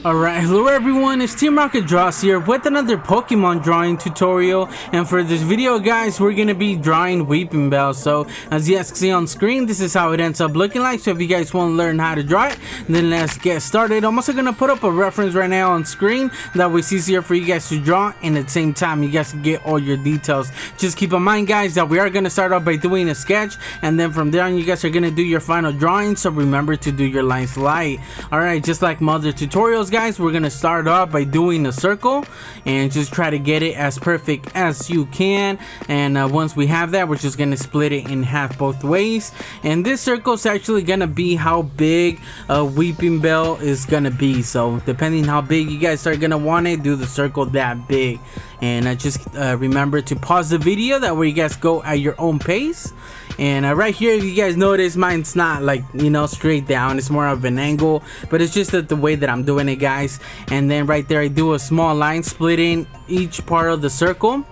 Alright, hello everyone, it's Team Rocket Draws here with another Pokemon drawing tutorial, and for this video guys, we're gonna be drawing Weepinbell. So as you guys can see on screen, this is how it ends up looking like. So if you guys want to learn how to draw it, then let's get started. I'm also gonna put up a reference right now on screen that way it's easier for you guys to draw, and at the same time you guys can get all your details. Just keep in mind guys that we are gonna start off by doing a sketch, and then from there on you guys are gonna do your final drawing, so remember to do your lines light. Alright, just like my other tutorials guys, we're gonna start off by doing a circle and just try to get it as perfect as you can. And once we have that, we're just gonna split it in half both ways, and this circle is actually gonna be how big Weepinbell is gonna be. So depending how big you guys are gonna want it, do the circle that big. And just remember to pause the video, that way you guys go at your own pace. And right here, if you guys notice, mine's not like, you know, straight down, it's more of an angle, but it's just that the way that I'm doing it guys. And then right there I do a small line splitting each part of the circle.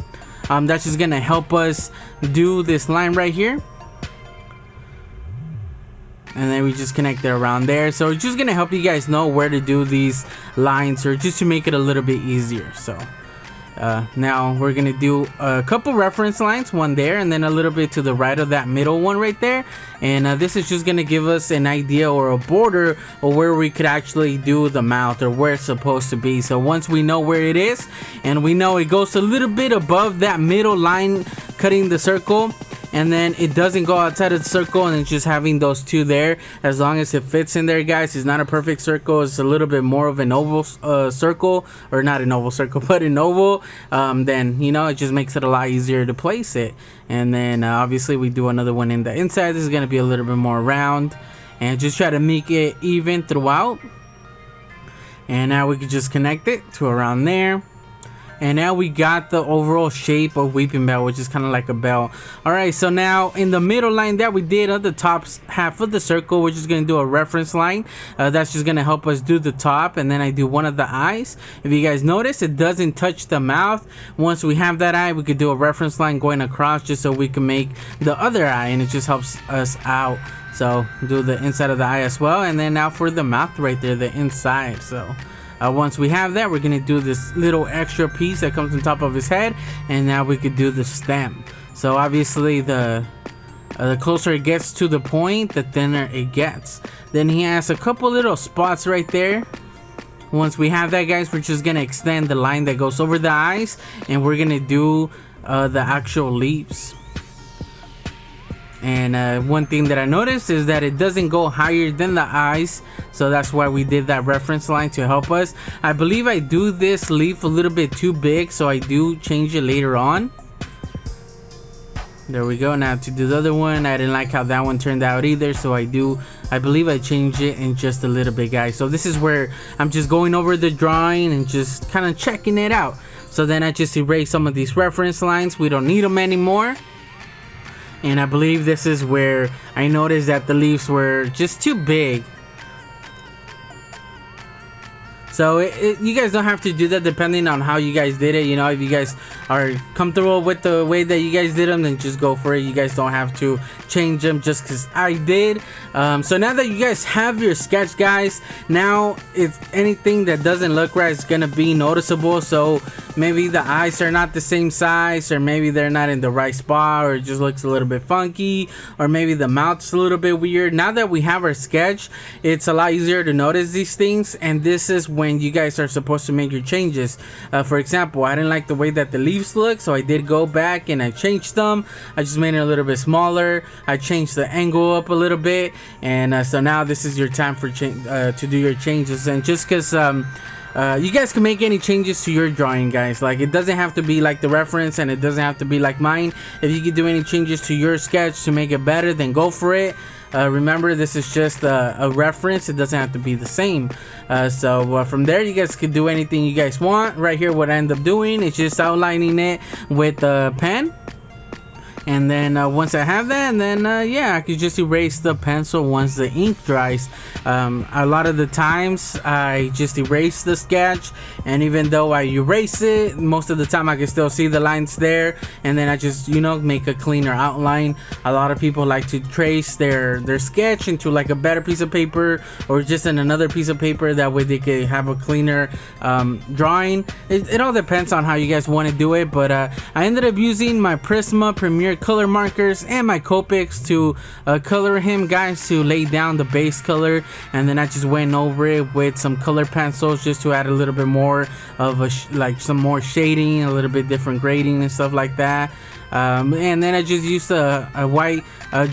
That's just gonna help us do this line right here, and then we just connect it around there. So it's just gonna help you guys know where to do these lines, or just to make it a little bit easier. So now we're gonna do a couple reference lines, one there and then a little bit to the right of that middle one right there. And this is just gonna give us an idea or a border of where we could actually do the mouth, or where it's supposed to be. So once we know where it is, and we know it goes a little bit above that middle line cutting the circle, and then it doesn't go outside of the circle, and it's just having those two there, as long as it fits in there guys. It's not a perfect circle, it's a little bit more of an oval circle, or not an oval circle but an oval. Then you know, it just makes it a lot easier to place it. And then obviously we do another one in the inside. This is going to be a little bit more round, and just try to make it even throughout. And now we can just connect it to around there. And now we got the overall shape of Weepinbell, which is kind of like a bell. Alright, so now in the middle line that we did on the top half of the circle, we're just going to do a reference line. That's just going to help us do the top, and then I do one of the eyes. If you guys notice, it doesn't touch the mouth. Once we have that eye, we could do a reference line going across, just so we can make the other eye, and it just helps us out. So do the inside of the eye as well, and then now for the mouth right there, the inside. So once we have that, we're gonna do this little extra piece that comes on top of his head, and now we could do the stem. So obviously the closer it gets to the point, the thinner it gets. Then he has a couple little spots right there. Once we have that guys, we're just gonna extend the line that goes over the eyes, and we're gonna do the actual leaves. And one thing that I noticed is that it doesn't go higher than the eyes, so that's why we did that reference line to help us. I believe I do this leaf a little bit too big, so I do change it later on. There we go. Now to do the other one, I didn't like how that one turned out either, so I believe I changed it in just a little bit guys. So this is where I'm just going over the drawing and just kind of checking it out. So then I just erase some of these reference lines, we don't need them anymore. And I believe this is where I noticed that the leaves were just too big. So you guys don't have to do that, depending on how you guys did it. You know, if you guys are comfortable with the way that you guys did them, then just go for it. You guys don't have to change them just because I did. So now that you guys have your sketch guys, now if anything that doesn't look right is gonna be noticeable. So maybe the eyes are not the same size, or maybe they're not in the right spot, or it just looks a little bit funky, or maybe the mouth's a little bit weird. Now that we have our sketch, it's a lot easier to notice these things, and this is when you guys are supposed to make your changes. For example, I didn't like the way that the leaves look, so I did go back and I changed them. I just made it a little bit smaller. I changed the angle up a little bit, and so now this is your time for to do your changes. And just because you guys can make any changes to your drawing guys, like it doesn't have to be like the reference, and it doesn't have to be like mine. If you can do any changes to your sketch to make it better, then go for it. Remember, this is just a reference, it doesn't have to be the same. So from there you guys can do anything you guys want. Right here what I end up doing is just outlining it with a pen. And then once I have that, and then yeah, I could just erase the pencil once the ink dries. A lot of the times I just erase the sketch, and even though I erase it, most of the time I can still see the lines there, and then I just, you know, make a cleaner outline. A lot of people like to trace their sketch into like a better piece of paper, or just in another piece of paper, that way they can have a cleaner drawing. It all depends on how you guys want to do it, but I ended up using my Prisma Premier color markers and my Copics to color him, guys, to lay down the base color, and then I just went over it with some color pencils just to add a little bit more of a like some more shading, a little bit different grading and stuff like that. And then I just used a white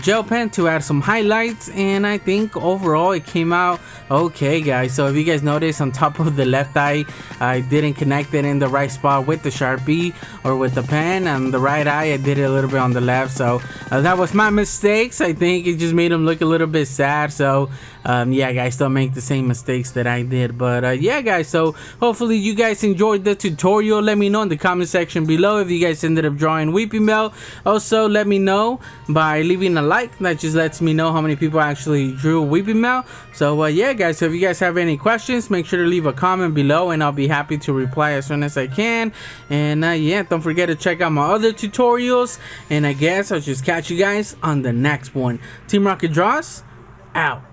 gel pen to add some highlights, and I think overall it came out okay, guys. So if you guys notice, on top of the left eye, I didn't connect it in the right spot with the Sharpie or with the pen. On the right eye, I did it a little bit on the left, so that was my mistakes. I think it just made him look a little bit sad. So yeah, guys, don't make the same mistakes that I did. But yeah, guys, so hopefully you guys enjoyed the tutorial. Let me know in the comment section below if you guys ended up drawing Weepinbell. Also, let me know by leaving a like. That just lets me know how many people actually drew Weepinbell. So yeah, guys, so if you guys have any questions, make sure to leave a comment below, and I'll be happy to reply as soon as I can. And yeah, don't forget to check out my other tutorials, and I guess I'll just catch you guys on the next one. Team Rocket Draws out.